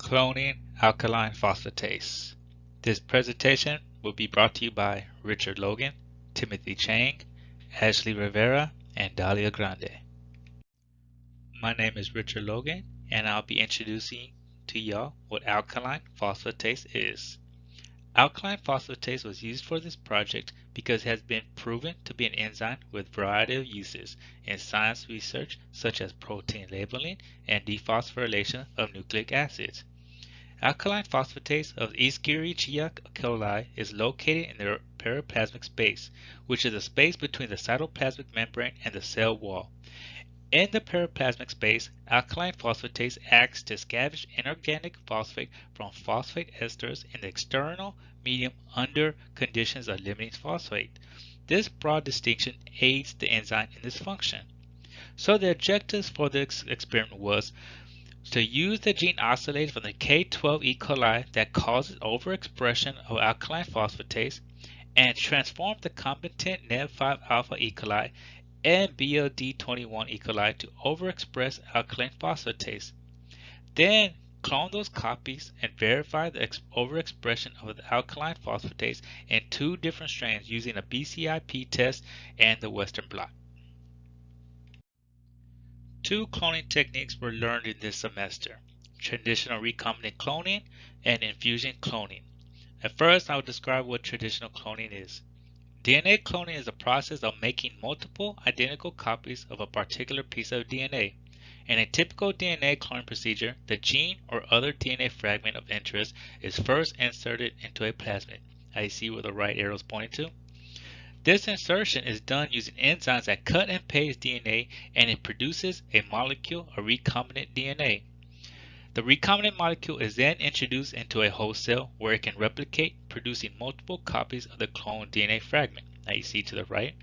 Cloning alkaline phosphatase. This presentation will be brought to you by Richard Logan, Timothy Chang, Ashley Rivera, and Dalia Grande. My name is Richard Logan, and I'll be introducing to y'all what alkaline phosphatase is. Alkaline phosphatase was used for this project because it has been proven to be an enzyme with a variety of uses in science research such as protein labeling and dephosphorylation of nucleic acids. Alkaline phosphatase of Escherichia coli is located in the periplasmic space, which is the space between the cytoplasmic membrane and the cell wall. In the periplasmic space, alkaline phosphatase acts to scavenge inorganic phosphate from phosphate esters in the external medium under conditions of limiting phosphate. This broad distinction aids the enzyme in this function. So the objectives for this experiment was to use the gene oscillated from the K12 E. coli that causes overexpression of alkaline phosphatase and transform the competent NEB5 alpha E. coli and BLD21 E. coli to overexpress alkaline phosphatase. Then clone those copies and verify the overexpression of the alkaline phosphatase in two different strains using a BCIP test and the Western blot. Two cloning techniques were learned in this semester: traditional recombinant cloning and infusion cloning. At first, I will describe what traditional cloning is. DNA cloning is a process of making multiple identical copies of a particular piece of DNA. In a typical DNA cloning procedure, the gene or other DNA fragment of interest is first inserted into a plasmid, as you see where the right arrow is pointing to. This insertion is done using enzymes that cut and paste DNA, and it produces a molecule of recombinant DNA. The recombinant molecule is then introduced into a host cell where it can replicate, producing multiple copies of the cloned DNA fragment, that you see to the right.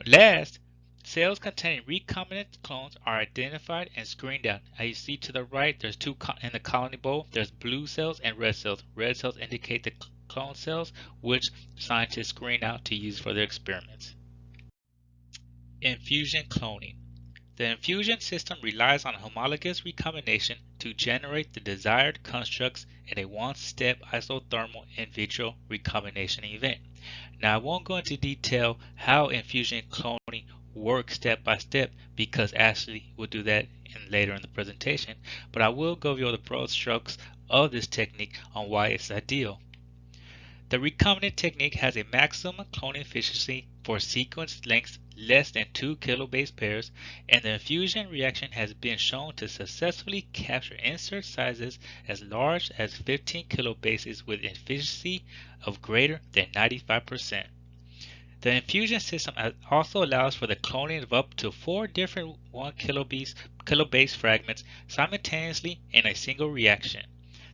Last, cells containing recombinant clones are identified and screened out. As you see to the right, there's two in the colony bowl. There's blue cells and red cells. Red cells indicate the clone cells, which scientists screen out to use for their experiments. Infusion cloning. The infusion system relies on homologous recombination to generate the desired constructs in a one-step isothermal in vitro recombination event. Now, I won't go into detail how infusion cloning works step by step because Ashley will do that later in the presentation, but I will go over the broad strokes of this technique on why it's ideal. The recombinant technique has a maximum cloning efficiency for sequence lengths less than 2 kilobase pairs, and the infusion reaction has been shown to successfully capture insert sizes as large as 15 kilobases with efficiency of greater than 95%. The infusion system also allows for the cloning of up to 4 different 1 kilobase fragments simultaneously in a single reaction.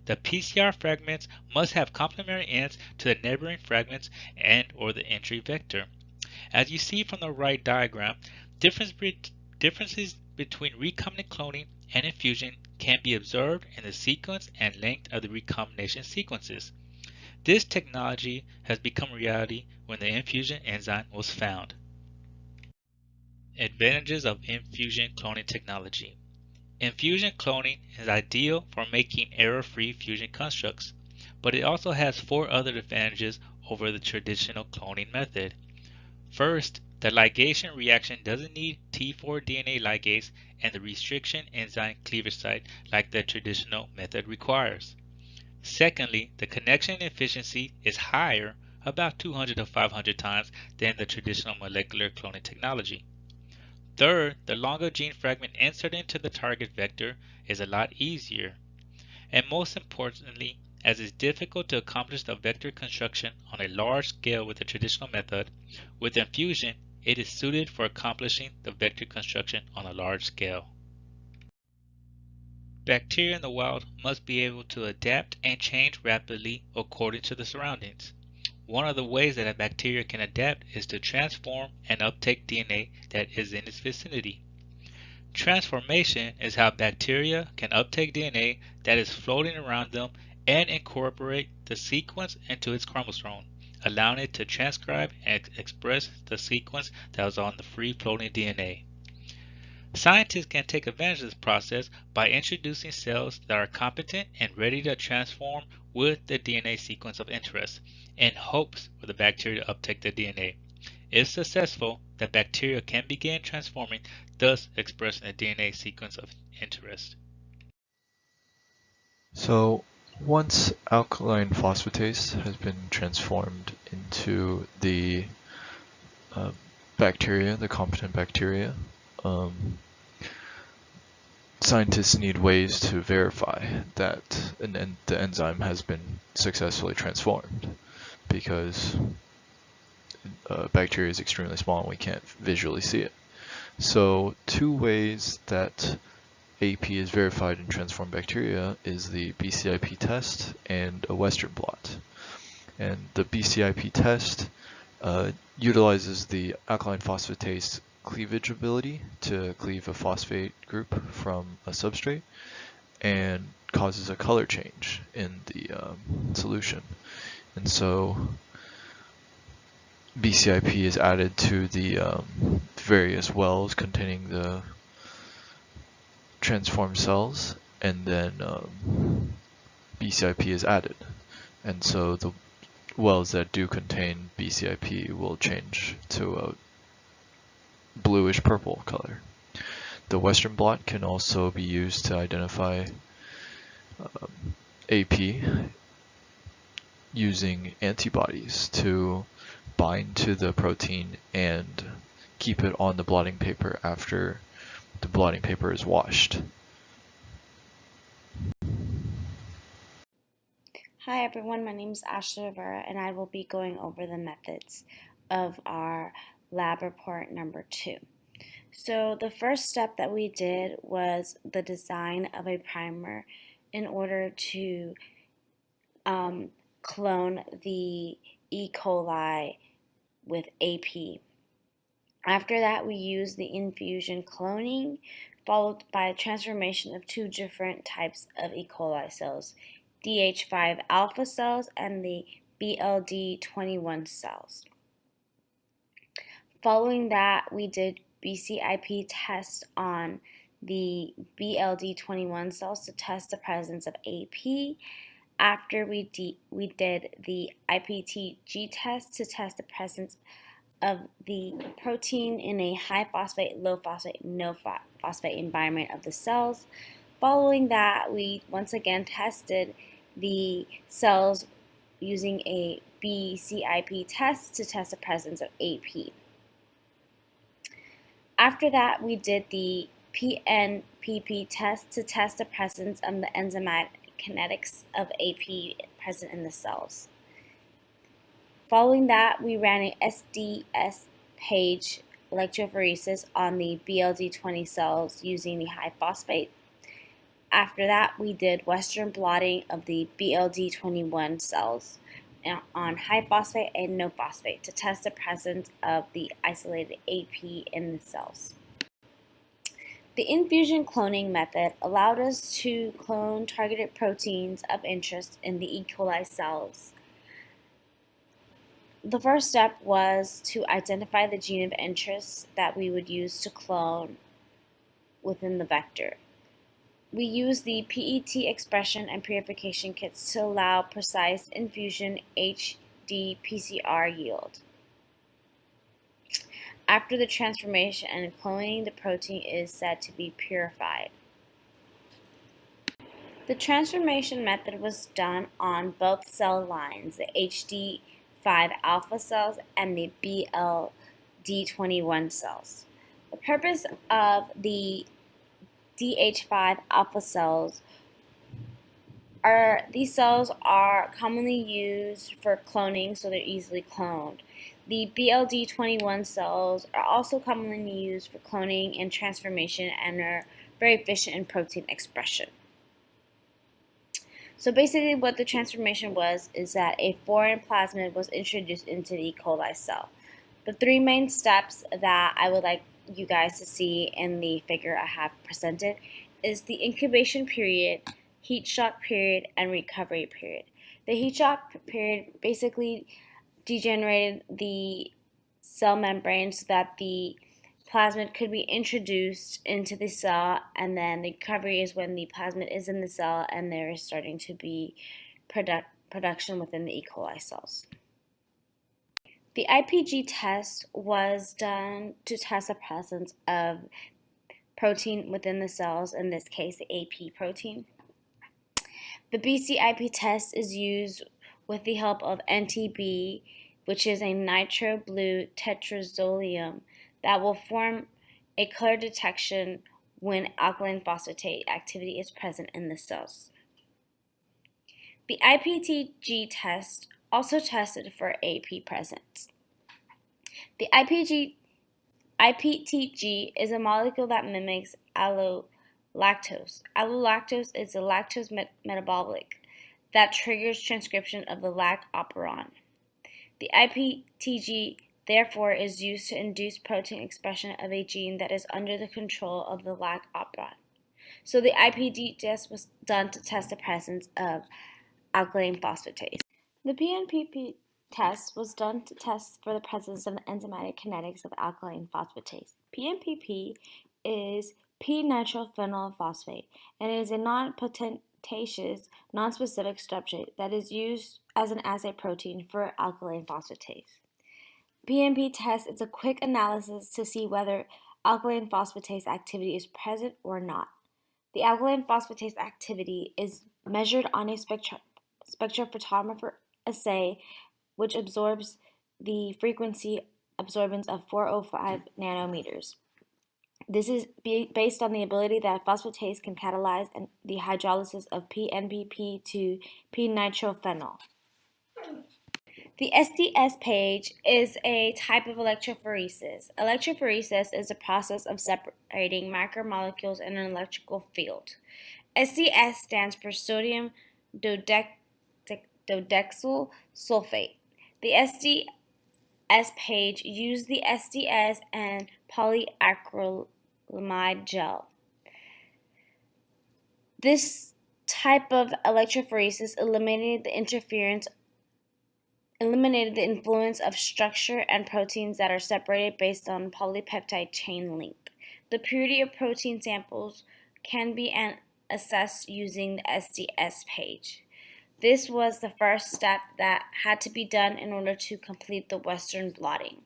The PCR fragments must have complementary ends to the neighboring fragments and or the entry vector. As you see from the right diagram, differences between recombinant cloning and infusion can be observed in the sequence and length of the recombination sequences. This technology has become reality when the infusion enzyme was found. Advantages of infusion cloning technology. Infusion cloning is ideal for making error-free fusion constructs, but it also has 4 other advantages over the traditional cloning method. First, the ligation reaction doesn't need T4 DNA ligase and the restriction enzyme cleavage site like the traditional method requires. Secondly, the connection efficiency is higher, about 200 to 500 times, than the traditional molecular cloning technology. Third, the longer gene fragment inserted into the target vector is a lot easier. And most importantly, as it's difficult to accomplish the vector construction on a large scale with the traditional method, with infusion, it is suited for accomplishing the vector construction on a large scale. Bacteria in the wild must be able to adapt and change rapidly according to the surroundings. One of the ways that a bacteria can adapt is to transform and uptake DNA that is in its vicinity. Transformation is how bacteria can uptake DNA that is floating around them and incorporate the sequence into its chromosome, allowing it to transcribe and express the sequence that was on the free-floating DNA. Scientists can take advantage of this process by introducing cells that are competent and ready to transform with the DNA sequence of interest, in hopes for the bacteria to uptake the DNA. If successful, the bacteria can begin transforming, thus expressing the DNA sequence of interest. So once alkaline phosphatase has been transformed into the uh, bacteria, the competent bacteria, um, scientists need ways to verify that the enzyme has been successfully transformed because bacteria is extremely small and we can't visually see it. So two ways that AP is verified in transformed bacteria is the BCIP test and a Western blot. And the BCIP test utilizes the alkaline phosphatase cleavage ability to cleave a phosphate group from a substrate and causes a color change in the solution. And so BCIP is added to the various wells containing the transformed cells, and then BCIP is added. And so the wells that do contain BCIP will change to a bluish purple color. The Western blot can also be used to identify AP using antibodies to bind to the protein and keep it on the blotting paper after the blotting paper is washed. Hi everyone, my name is Ashley Rivera and I will be going over the methods of our lab report number 2. So the first step that we did was the design of a primer in order to clone the E. coli with AP. After that, we used the infusion cloning, followed by a transformation of two different types of E. coli cells, DH5 alpha cells and the BLD21 cells. Following that, we did BCIP tests on the BLD21 cells to test the presence of AP. After we did the IPTG test to test the presence of the protein in a high phosphate, low phosphate, no phosphate environment of the cells. Following that, we once again tested the cells using a BCIP test to test the presence of AP. After that, we did the PNPP test to test the presence of the enzymatic kinetics of AP present in the cells. Following that, we ran a SDS page electrophoresis on the BLD20 cells using the high phosphate. After that, we did Western blotting of the BLD21 cells on high phosphate and no phosphate to test the presence of the isolated AP in the cells. The infusion cloning method allowed us to clone targeted proteins of interest in the E. coli cells. The first step was to identify the gene of interest that we would use to clone within the vector. We used the PET expression and purification kits to allow precise infusion HD PCR yield. After the transformation and cloning, the protein is said to be purified. The transformation method was done on both cell lines, the HD5 alpha cells and the BLD21 cells. The purpose of the DH5 alpha cells these cells are commonly used for cloning, so they're easily cloned. The BLD21 cells are also commonly used for cloning and transformation and are very efficient in protein expression. So basically what the transformation was is that a foreign plasmid was introduced into the E. coli cell. The three main steps that I would like you guys to see in the figure I have presented is the incubation period, heat shock period, and recovery period. The heat shock period basically degenerated the cell membrane so that the plasmid could be introduced into the cell, and then the recovery is when the plasmid is in the cell and there is starting to be production within the E. coli cells. The IPG test was done to test the presence of protein within the cells, in this case the AP protein. The BCIP test is used with the help of NTB, which is a nitro blue tetrazolium that will form a color detection when alkaline phosphatase activity is present in the cells. The IPTG test also tested for AP presence. The IPTG is a molecule that mimics allolactose. Allolactose is a lactose metabolic that triggers transcription of the lac operon. The IPTG therefore is used to induce protein expression of a gene that is under the control of the lac operon. So the IPG test was done to test the presence of alkaline phosphatase. The PNPP test was done to test for the presence of the enzymatic kinetics of alkaline phosphatase. PNPP is p-nitrophenyl phosphate, and it is a non-potentiaceous, non-specific substrate that is used as an assay protein for alkaline phosphatase. PNP test is a quick analysis to see whether alkaline phosphatase activity is present or not. The alkaline phosphatase activity is measured on a spectrophotometer assay, which absorbs the frequency absorbance of 405 nanometers. This is based on the ability that phosphatase can catalyze the hydrolysis of PNPP to p-nitrophenyl. The SDS page is a type of electrophoresis. Electrophoresis is a process of separating macromolecules in an electrical field. SDS stands for sodium dodecyl sulfate. The SDS page used the SDS and polyacrylamide gel. This type of electrophoresis eliminated the influence of structure and proteins that are separated based on polypeptide chain length. The purity of protein samples can be assessed using the SDS page. This was the first step that had to be done in order to complete the Western blotting.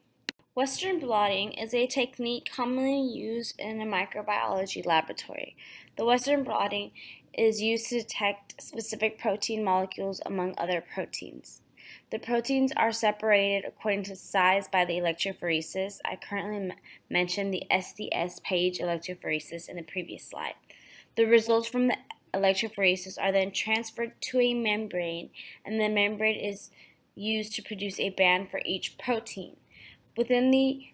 Western blotting is a technique commonly used in a microbiology laboratory. The Western blotting is used to detect specific protein molecules among other proteins. The proteins are separated according to size by the electrophoresis. I currently mentioned the SDS page electrophoresis in the previous slide. The results from the electrophoresis are then transferred to a membrane, and the membrane is used to produce a band for each protein. Within the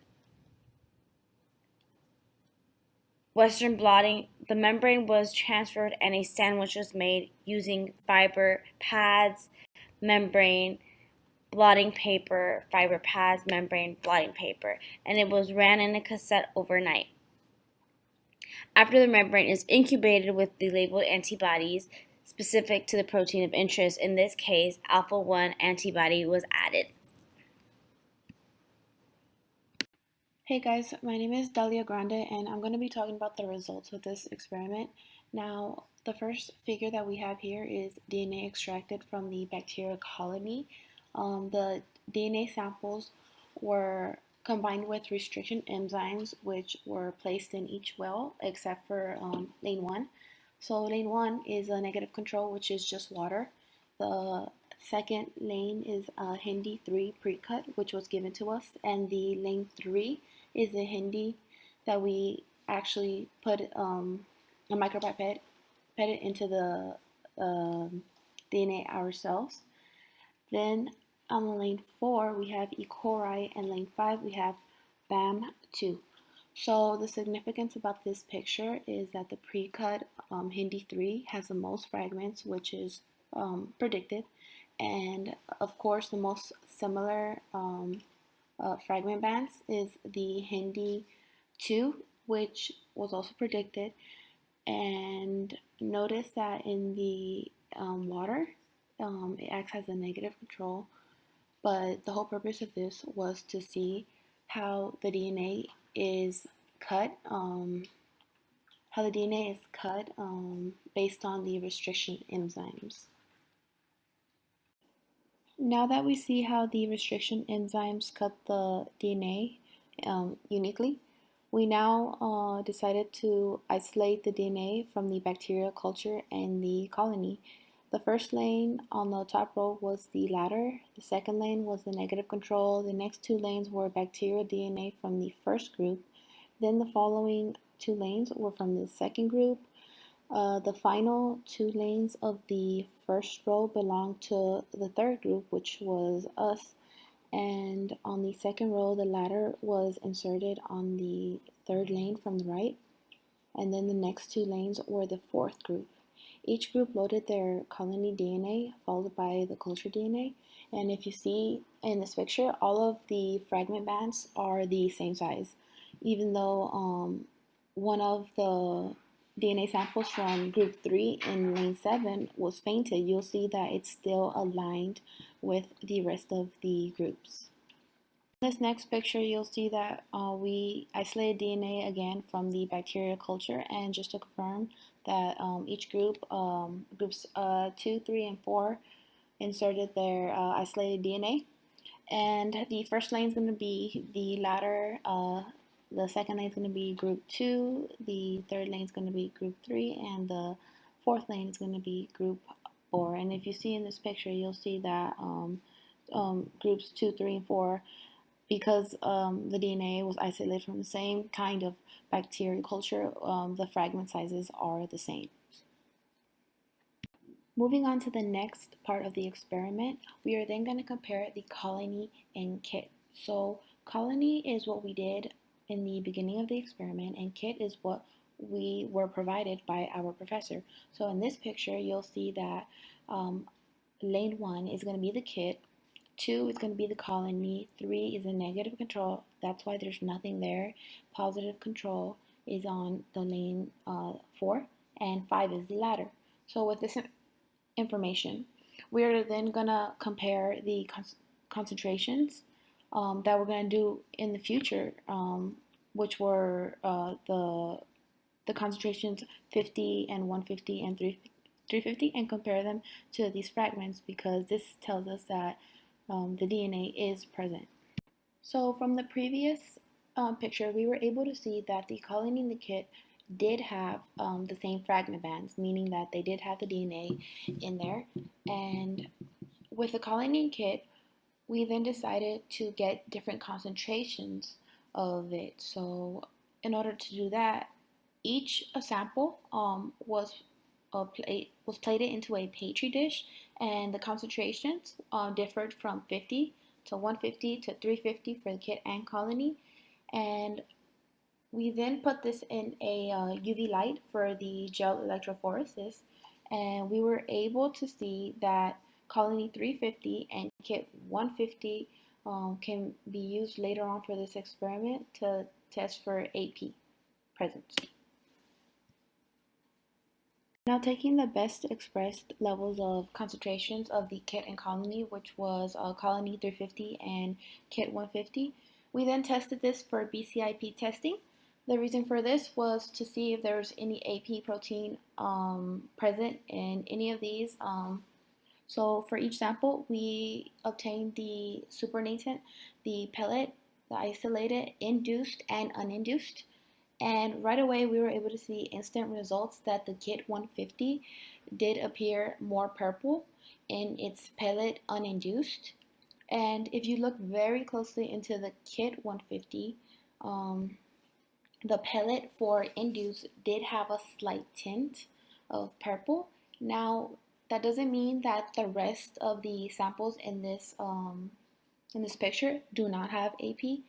Western blotting, the membrane was transferred and a sandwich was made using fiber pads, membrane, blotting paper, fiber pads, membrane, blotting paper, and it was ran in a cassette overnight. After the membrane is incubated with the labeled antibodies specific to the protein of interest, in this case, alpha-1 antibody was added. Hey guys, my name is Dalia Grande and I'm going to be talking about the results of this experiment. Now, the first figure that we have here is DNA extracted from the bacterial colony. The DNA samples were combined with restriction enzymes which were placed in each well except for lane 1. So lane 1 is a negative control, which is just water. The second lane is a Hindi 3 pre-cut, which was given to us, and the lane 3 is the Hindi that we actually put a micropipette into the DNA ourselves. Then on lane 4 we have E. coli, and lane 5 we have BAM2. So the significance about this picture is that the pre-cut Hindi 3 has the most fragments, which is predicted, and of course the most similar fragment bands is the Hindi 2, which was also predicted. And notice that in the water, it acts as a negative control, but the whole purpose of this was to see how the DNA is cut, based on the restriction enzymes. Now that we see how the restriction enzymes cut the DNA uniquely, we now decided to isolate the DNA from the bacterial culture and the colony. The first lane on the top row was the ladder, the second lane was the negative control, the next two lanes were bacterial DNA from the first group, then the following two lanes were from the second group. The final two lanes of the first row belong to the third group, which was us, and on the second row, the ladder was inserted on the third lane from the right, and then the next two lanes were the fourth group. Each group loaded their colony DNA, followed by the culture DNA, and if you see in this picture, all of the fragment bands are the same size, even though one of the DNA samples from group 3 in lane 7 was fainted. You'll see that it's still aligned with the rest of the groups. In this next picture, you'll see that we isolated DNA again from the bacterial culture, and just to confirm that each group, groups 2, 3, and 4, inserted their isolated DNA. And the first lane is going to be the ladder, the second lane is going to be group 2, the third lane is going to be group 3, and the fourth lane is going to be group 4. And if you see in this picture, you'll see that groups 2, 3, and 4, because the DNA was isolated from the same kind of bacterial culture, the fragment sizes are the same. Moving on to the next part of the experiment, we are then going to compare the colony and kit. So colony is what we did in the beginning of the experiment, and kit is what we were provided by our professor. So in this picture, you'll see that lane 1 is going to be the kit, 2 is going to be the colony, 3 is a negative control, that's why there's nothing there. Positive control is on the lane 4, and 5 is the ladder. So with this information, we are then going to compare the concentrations that we're going to do in the future, which were the concentrations 50 and 150 and 350, and compare them to these fragments, because this tells us that the DNA is present. So from the previous picture, we were able to see that the colony in the kit did have the same fragment bands, meaning that they did have the DNA in there. And with the colony kit, we then decided to get different concentrations of it. So in order to do that, each sample was plated into a petri dish, and the concentrations differed from 50 to 150 to 350 for the kit and colony. And we then put this in a UV light for the gel electrophoresis, and we were able to see that colony 350 and kit 150 can be used later on for this experiment to test for AP presence. Now, taking the best expressed levels of concentrations of the kit and colony, which was colony 350 and kit 150, we then tested this for BCIP testing. The reason for this was to see if there was any AP protein present in any of these. So for each sample, we obtained the supernatant, the pellet, the isolated, induced, and uninduced. And right away, we were able to see instant results that the kit 150 did appear more purple in its pellet uninduced. And if you look very closely into the kit 150, the pellet for induced did have a slight tint of purple. Now, that doesn't mean that the rest of the samples in this picture do not have AP.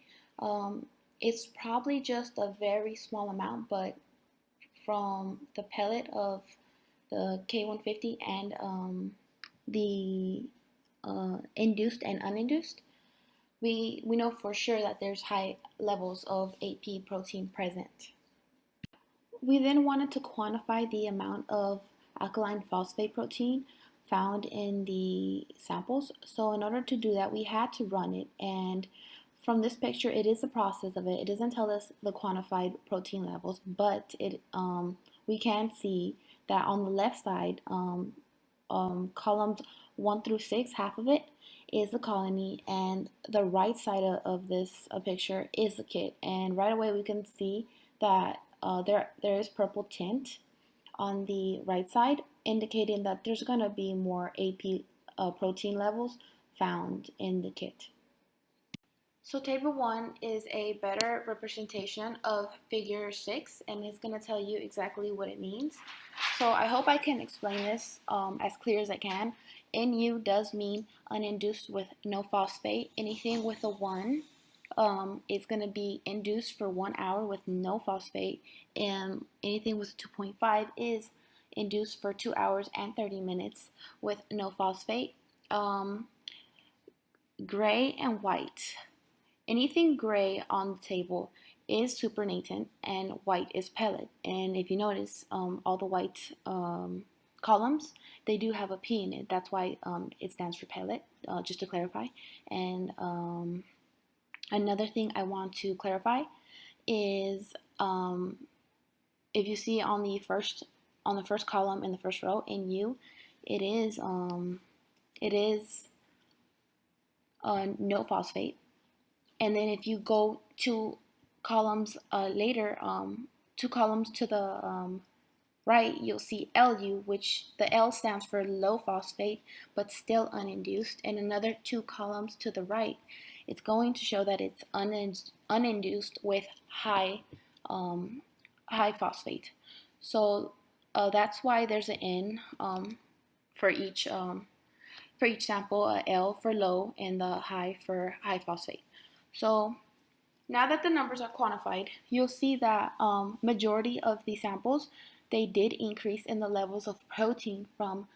It's probably just a very small amount, but from the pellet of the K150 and the induced and uninduced, we know for sure that there's high levels of AP protein present. We then wanted to quantify the amount of alkaline phosphate protein found in the samples. So in order to do that, we had to run it, and from this picture, it is the process of it. It doesn't tell us the quantified protein levels, but we can see that on the left side, columns 1 through 6, half of it is the colony, and the right side of this picture is the kit. And right away we can see that there is purple tint on the right side, indicating that there's going to be more AP protein levels found in the kit. So table 1 is a better representation of figure 6, and it's going to tell you exactly what it means. So I hope I can explain this as clear as I can. NU does mean uninduced with no phosphate. Anything with a 1 is going to be induced for 1 hour with no phosphate, and anything with 2.5 is induced for 2 hours and 30 minutes with no phosphate. Gray and white. Anything gray on the table is supernatant and white is pellet. And if you notice, all the white columns, they do have a P in it. That's why it stands for pellet, just to clarify. And another thing I want to clarify is if you see on the first column in the first row in U, it is no phosphate. And then if you go 2 columns later, 2 columns to the right, you'll see LU, which the L stands for low phosphate, but still uninduced. And another 2 columns to the right, it's going to show that it's uninduced with high phosphate. So that's why there's an N for each sample, a L for low and the high for high phosphate. So now that the numbers are quantified, you'll see that majority of the samples, they did increase in the levels of protein from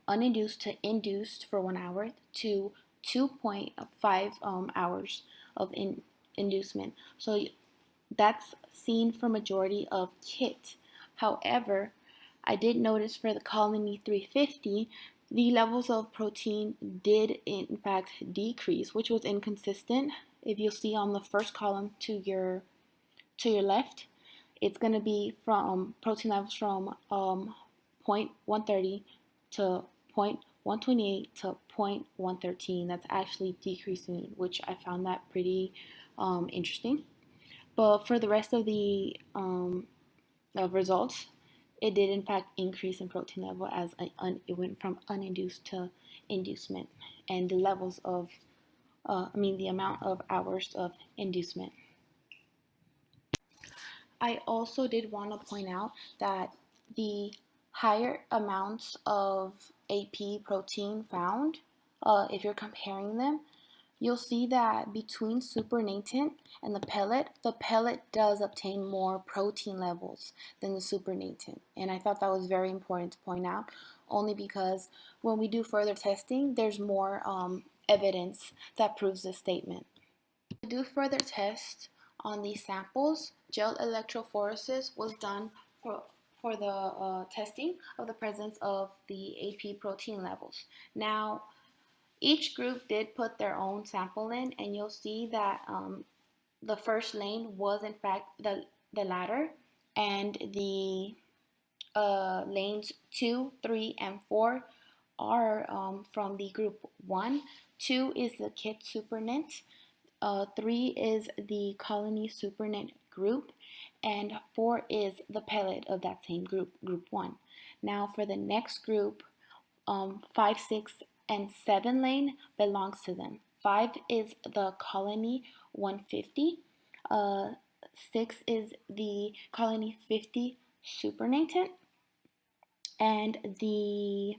uninduced to induced for 1 hour to 2.5 hours of inducement. So that's seen for majority of kit. However, I did notice for the colony 350, the levels of protein did in fact decrease, which was inconsistent. If you'll see on the first column to your left, it's going to be from protein levels from 0.130 to 0.128 to 0.113. That's actually decreasing, which I found that pretty interesting. But for the rest of the results, it did in fact increase in protein level as it went from uninduced to inducement, and the levels of, the amount of hours of inducement. I also did want to point out that the higher amounts of AP protein found, if you're comparing them, you'll see that between supernatant and the pellet does obtain more protein levels than the supernatant. And I thought that was very important to point out, only because when we do further testing, there's more evidence that proves this statement. To do further tests on these samples, gel electrophoresis was done for the testing of the presence of the AP protein levels. Now, each group did put their own sample in, and you'll see that the first lane was in fact the latter, and the lanes 2, 3, and 4 are from the group 1. 2 is the kit supernet, 3 is the colony supernet group, and 4 is the pellet of that same group, group 1. Now for the next group, 5, 6, and 7 lane belongs to them. 5 is the colony 150. 6 is the colony 50 supernatant, and the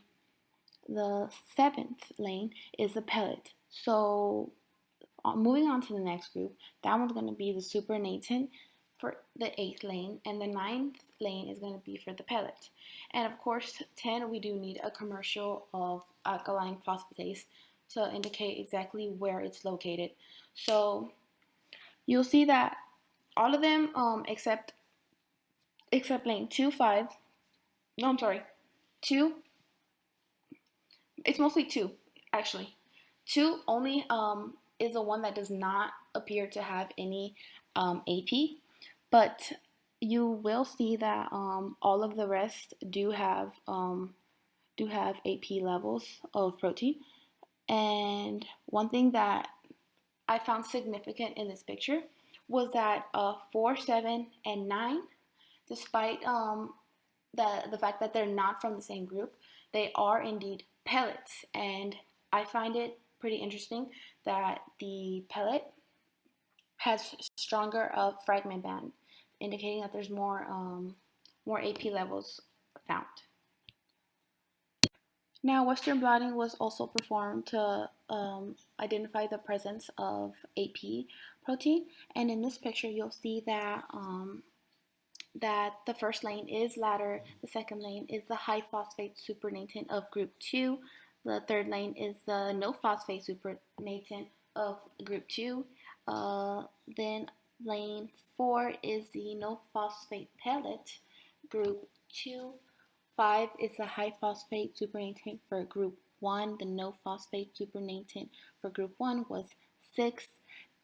7th lane is the pellet. So moving on to the next group, that one's going to be the supernatant for the 8th lane, and the 9th lane is going to be for the pellet. And of course, 10, we do need a commercial of alkaline phosphatase to indicate exactly where it's located. So you'll see that all of them, except lane 2, 5, no, I'm sorry, 2, it's mostly 2, actually. 2 only is the one that does not appear to have any AP, but you will see that all of the rest do have AP levels of protein. And one thing that I found significant in this picture was that 4, 7, and 9, despite the fact that they're not from the same group, they are indeed pellets. And I find it pretty interesting that the pellet has stronger fragment band, indicating that there's more AP levels found. Now, Western blotting was also performed to identify the presence of AP protein, and in this picture, you'll see that that the first lane is ladder, the second lane is the high phosphate supernatant of group 2, the third lane is the no phosphate supernatant of group 2, then lane 4 is the no phosphate pellet, group 2, 5 is the high phosphate supernatant for group 1, the no phosphate supernatant for group 1 was 6,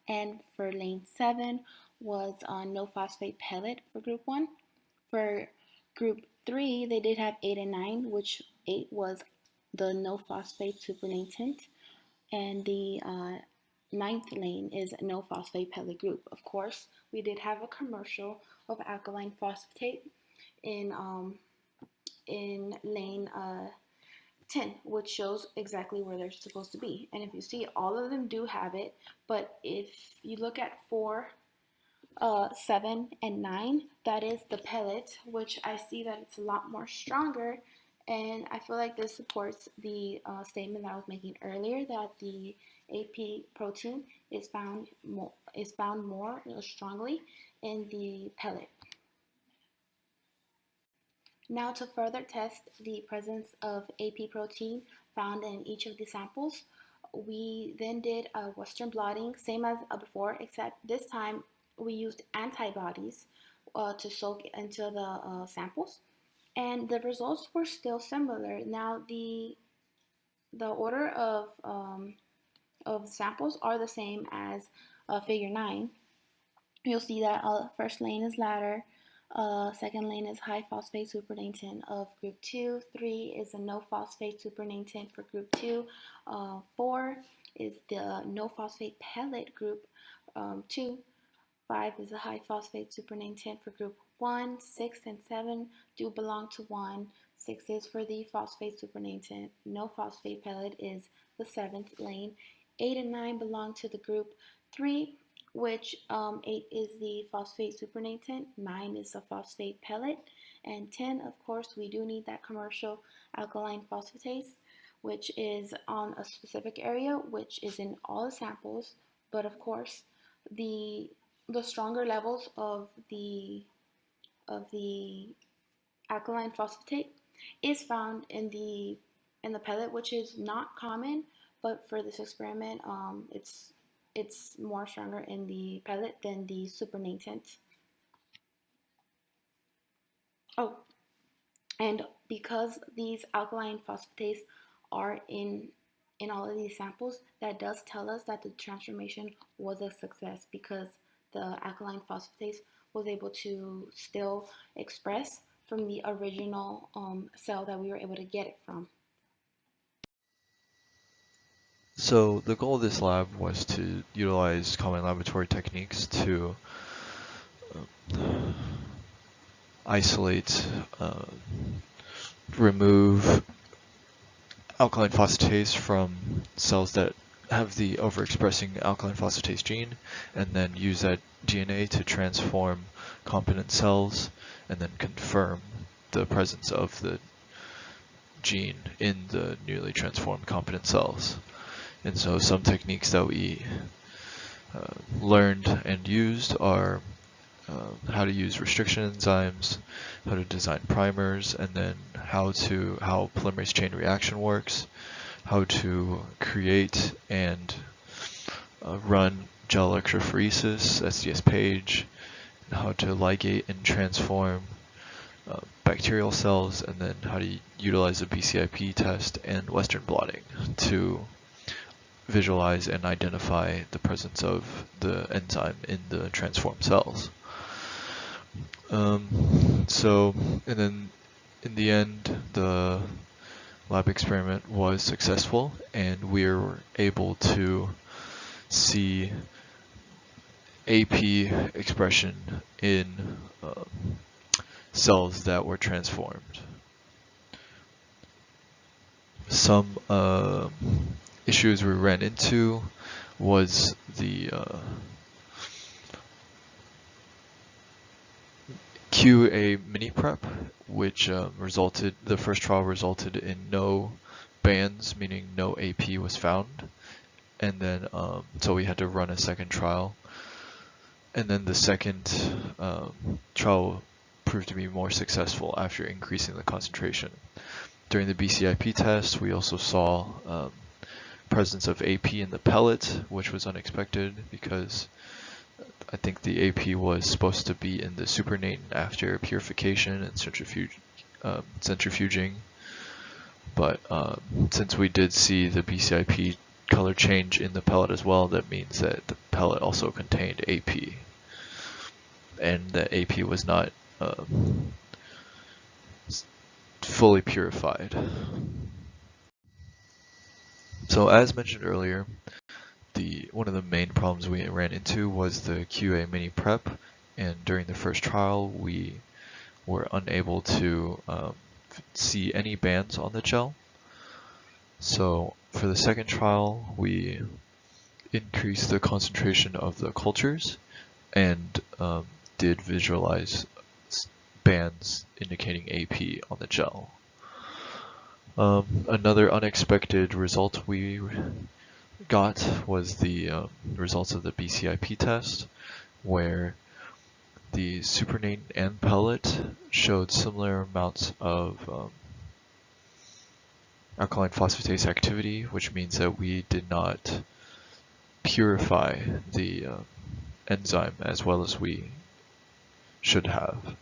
and for lane 7 was no phosphate pellet for group 1. For group 3, they did have 8 and 9, which 8 was the no phosphate supernatant, and the ninth lane is no phosphate pellet group. Of course, we did have a commercial of alkaline phosphatase in lane 10, which shows exactly where they're supposed to be. And if you see, all of them do have it, but if you look at 4, 7, and 9, that is the pellet, which I see that it's a lot more stronger, and I feel like this supports the statement that I was making earlier, that the AP protein is found more strongly in the pellet. Now, to further test the presence of AP protein found in each of the samples, we then did a Western blotting, same as before, except this time we used antibodies to soak into the samples, and the results were still similar. Now, the order of samples are the same as figure 9. You'll see that first lane is ladder, second lane is high phosphate supernatant of group 2, 3 is a no phosphate supernatant for group 2, 4 is the no phosphate pellet group 2, 5 is a high phosphate supernatant for group 1, 6 and 7 do belong to 1, 6 is for the phosphate supernatant, no phosphate pellet is the 7th lane, 8 and 9 belong to the group 3, which 8 is the phosphate supernatant, 9 is the phosphate pellet, and 10, of course, we do need that commercial alkaline phosphatase, which is on a specific area, which is in all the samples, but of course, the stronger levels of the alkaline phosphatase is found in the pellet, which is not common, but for this experiment, it's more stronger in the pellet than the supernatant. Oh, and because these alkaline phosphatase are in all of these samples, that does tell us that the transformation was a success, because the alkaline phosphatase was able to still express from the original cell that we were able to get it from. So the goal of this lab was to utilize common laboratory techniques to isolate, remove alkaline phosphatase from cells that have the overexpressing alkaline phosphatase gene, and then use that DNA to transform competent cells, and then confirm the presence of the gene in the newly transformed competent cells. And so some techniques that we learned and used are how to use restriction enzymes, how to design primers, and then how polymerase chain reaction works, how to create and run gel electrophoresis, SDS page, and how to ligate and transform bacterial cells, and then how to utilize the BCIP test and Western blotting to visualize and identify the presence of the enzyme in the transformed cells. And then in the end, the lab experiment was successful, and we were able to see AP expression in cells that were transformed. Some issues we ran into was the QA mini prep, which the first trial resulted in no bands, meaning no AP was found. And then, so we had to run a second trial. And then the second trial proved to be more successful after increasing the concentration. During the BCIP test, we also saw presence of AP in the pellet, which was unexpected because I think the AP was supposed to be in the supernatant after purification and centrifuging. But since we did see the BCIP color change in the pellet as well, that means that the pellet also contained AP. And the AP was not fully purified. So as mentioned earlier, one of the main problems we ran into was the QA mini prep, and during the first trial we were unable to see any bands on the gel. So for the second trial we increased the concentration of the cultures and did visualize bands indicating AP on the gel. Another unexpected result we got was the results of the BCIP test, where the supernatant and pellet showed similar amounts of alkaline phosphatase activity, which means that we did not purify the enzyme as well as we should have.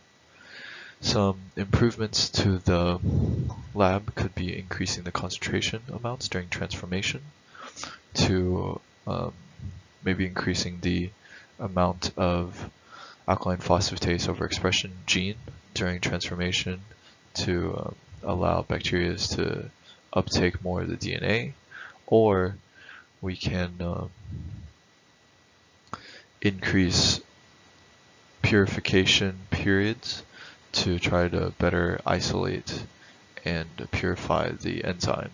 Some improvements to the lab could be increasing the concentration amounts during transformation, to maybe increasing the amount of alkaline phosphatase overexpression gene during transformation to allow bacteria to uptake more of the DNA, or we can increase purification periods to try to better isolate and purify the enzyme.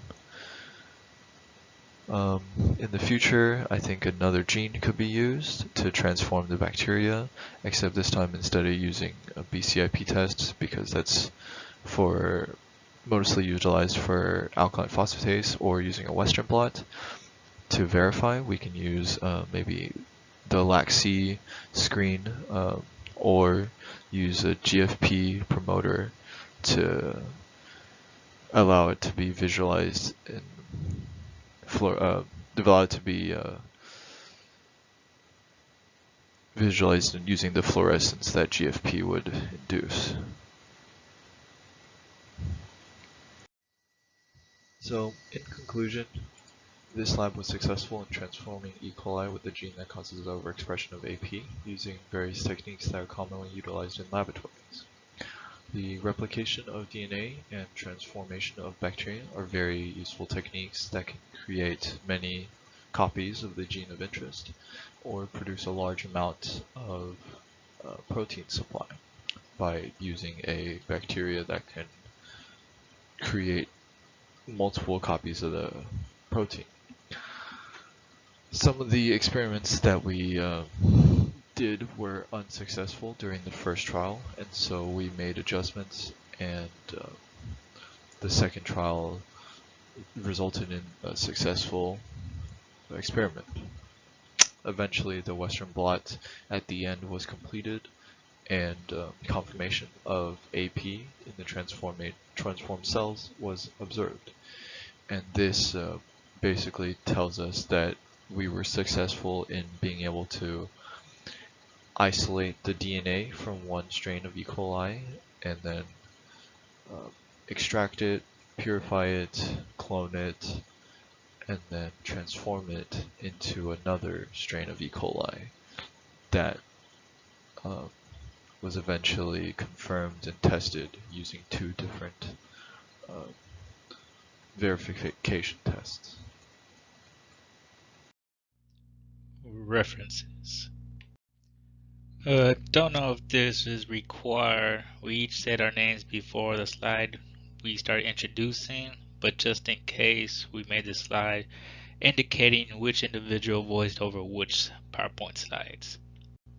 In the future, I think another gene could be used to transform the bacteria, except this time instead of using a BCIP test, because that's mostly utilized for alkaline phosphatase, or using a Western blot to verify, we can use maybe the LAC-C screen or use a GFP promoter to allow it to be visualized in visualized using the fluorescence that GFP would induce. So, in conclusion, this lab was successful in transforming E. coli with the gene that causes overexpression of AP using various techniques that are commonly utilized in laboratories. The replication of DNA and transformation of bacteria are very useful techniques that can create many copies of the gene of interest or produce a large amount of protein supply by using a bacteria that can create multiple copies of the protein. Some of the experiments that we did were unsuccessful during the first trial, and so we made adjustments, and the second trial resulted in a successful experiment. Eventually, the Western blot at the end was completed, and confirmation of AP in the transformed cells was observed. And this basically tells us that we were successful in being able to isolate the DNA from one strain of E. coli and then extract it, purify it, clone it, and then transform it into another strain of E. coli that was eventually confirmed and tested using two different uh, verification tests. References. Don't know if this is required. We each said our names before the slide we start introducing, but just in case, we made the slide indicating which individual voiced over which PowerPoint slides.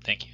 Thank you.